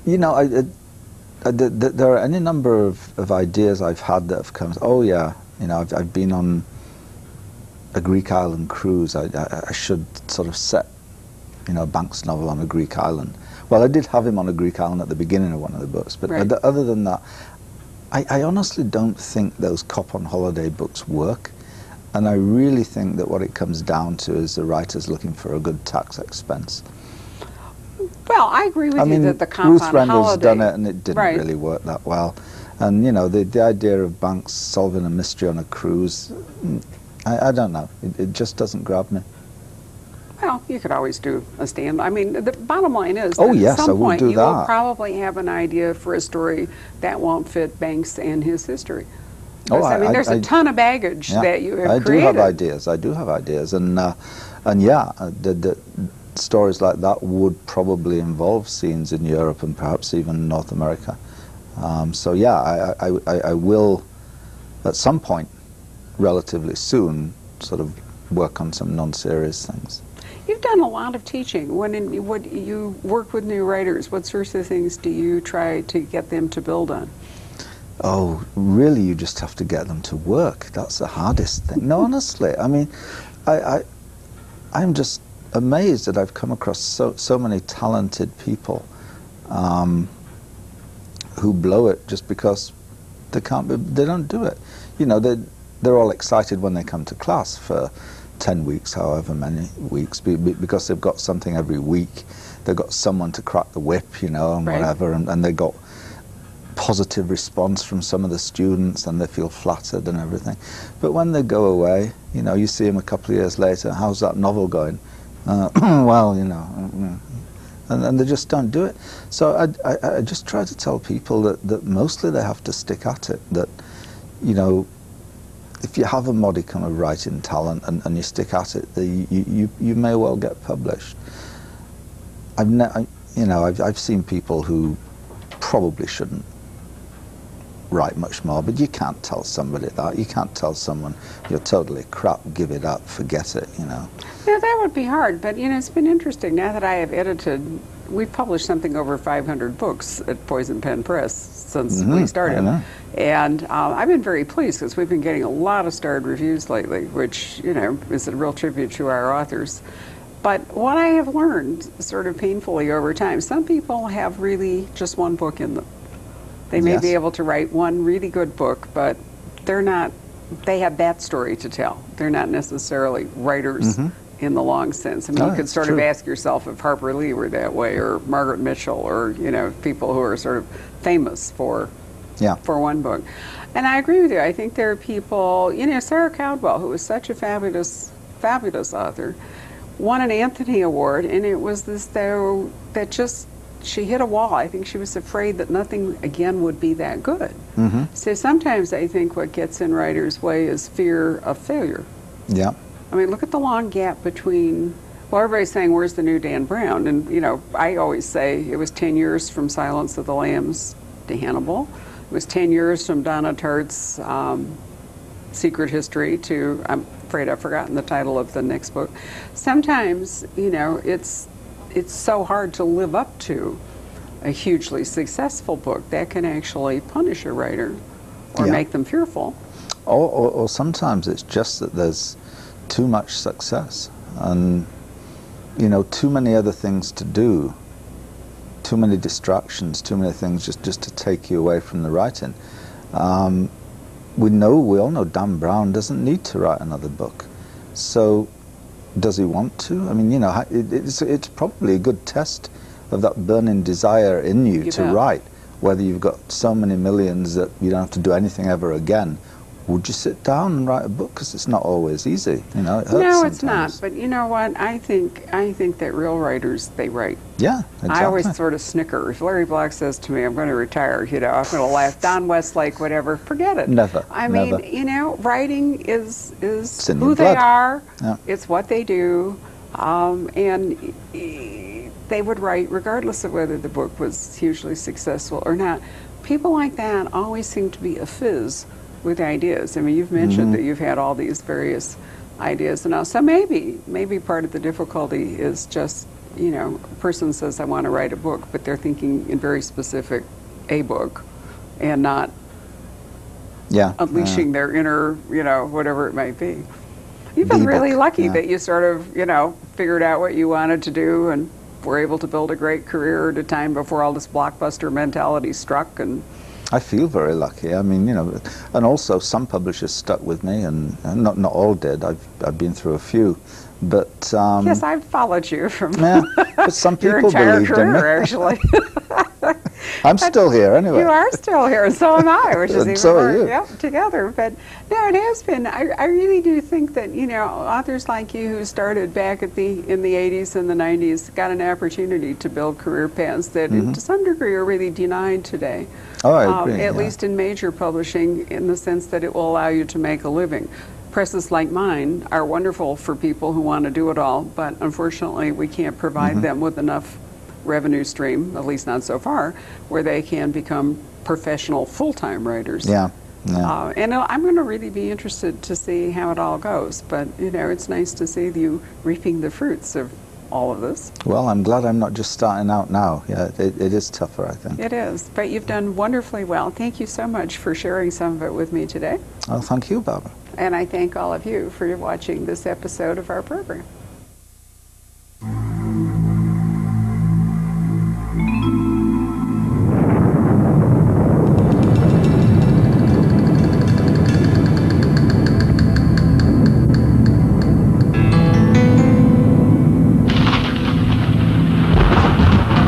You know, there are any number of ideas I've had that have come. Oh yeah, you know, I've been on a Greek island cruise. I should sort of set, you know, Banks' novel on a Greek island. Well, I did have him on a Greek island at the beginning of one of the books, but right. Other than that, I honestly don't think those cop on holiday books work. And I really think that what it comes down to is the writers looking for a good tax expense. Well, I agree with you that the cop Ruth on Rendell's holiday, done it, and it didn't right. really work that well. And you know, the idea of Banks solving a mystery on a cruise, I don't know. It just doesn't grab me. Well, you could always do a stand. I mean, the bottom line is that Oh yes, at some I will point do you that. will probably have an idea for a story that won't fit Banks and his history. Oh, I mean, there's a ton of baggage yeah, that you have I created. do have ideas. I do have ideas, and yeah, the stories like that would probably involve scenes in Europe and perhaps even North America. So yeah, I will at some point, relatively soon, sort of work on some non-serious things. You've done a lot of teaching. When you work with new writers, what sorts of things do you try to get them to build on? Oh, really, you just have to get them to work. That's the hardest thing. No, honestly, I mean, I'm just amazed that I've come across so many talented people who blow it just because they don't do it. You know, they're all excited when they come to class for 10 weeks, however many weeks, because they've got something every week. They've got someone to crack the whip, you know, and right. whatever, and they got positive response from some of the students, and they feel flattered and everything. But when they go away, you know, you see them a couple of years later, how's that novel going? Well, you know, and they just don't do it. So I just try to tell people that mostly they have to stick at it, that, you know, if you have a modicum of writing talent and you stick at it, you may well get published. I've seen people who probably shouldn't write much more, but you can't tell somebody that. You can't tell someone, you're totally crap, give it up, forget it, you know. Yeah, that would be hard, but you know, it's been interesting. Now that I have edited, we've published something over 500 books at Poison Pen Press since we started. I know. And I've been very pleased because we've been getting a lot of starred reviews lately, which, you know, is a real tribute to our authors. But what I have learned sort of painfully over time, some people have really just one book in them. They may Yes. be able to write one really good book, but they have that story to tell. They're not necessarily writers in the long sense. I mean, you could sort of ask yourself if Harper Lee were that way, or Margaret Mitchell, or, you know, people who are sort of famous for one book. And I agree with you. I think there are people, you know, Sarah Caldwell, who was such a fabulous, fabulous author, won an Anthony Award, and it was this, though, that just, she hit a wall. I think she was afraid that nothing again would be that good. So sometimes I think what gets in writers' way is fear of failure. Yeah. I mean, look at the long gap between, well, everybody's saying, where's the new Dan Brown? And, you know, I always say it was 10 years from Silence of the Lambs to Hannibal. It was 10 years from Donna Tartt's Secret History to, I'm afraid I've forgotten the title of the next book. Sometimes, you know, it's so hard to live up to a hugely successful book that can actually punish a writer or make them fearful. Or sometimes it's just that there's too much success and, you know, too many other things to do, too many distractions, too many things just to take you away from the writing. We all know Dan Brown doesn't need to write another book. So does he want to? I mean, you know, it's probably a good test of that burning desire in you to write, whether you've got so many millions that you don't have to do anything ever again. Would you sit down and write a book? Because it's not always easy, you know. It hurts no, sometimes. It's not. But you know what? I think that real writers, they write. Yeah, exactly. I always sort of snicker. If Larry Block says to me, "I'm going to retire," you know, I'm going to laugh. Don Westlake, whatever, forget it. Never. I mean, you know, writing is they who they are. Yeah. It's what they do, and they would write regardless of whether the book was hugely successful or not. People like that always seem to be a fizz with ideas. I mean, you've mentioned that you've had all these various ideas and all. So maybe part of the difficulty is just, you know, a person says, I want to write a book, but they're thinking in very specific, a book, and not unleashing their inner, you know, whatever it might be. You've been really lucky that you sort of, you know, figured out what you wanted to do and were able to build a great career at a time before all this blockbuster mentality struck. And I feel very lucky. I mean, you know, and also some publishers stuck with me, and not all did. I've been through a few, but yes, I've followed you from but some your people entire believed in me. career, actually. I'm still here anyway. You are still here, and so am I, which is even so more, are you. Yep, together. But no, it has been. I really do think that, you know, authors like you who started back in the 80s and the 90s got an opportunity to build career paths that, to some degree, are really denied today. Oh, I agree. At least in major publishing, in the sense that it will allow you to make a living. Presses like mine are wonderful for people who want to do it all, but unfortunately, we can't provide them with enough revenue stream, at least not so far, where they can become professional full-time writers. Yeah. And I'm going to really be interested to see how it all goes. But, you know, it's nice to see you reaping the fruits of all of this. Well, I'm glad I'm not just starting out now. Yeah, it is tougher, I think. It is. But you've done wonderfully well. Thank you so much for sharing some of it with me today. Oh, thank you, Barbara. And I thank all of you for watching this episode of our program.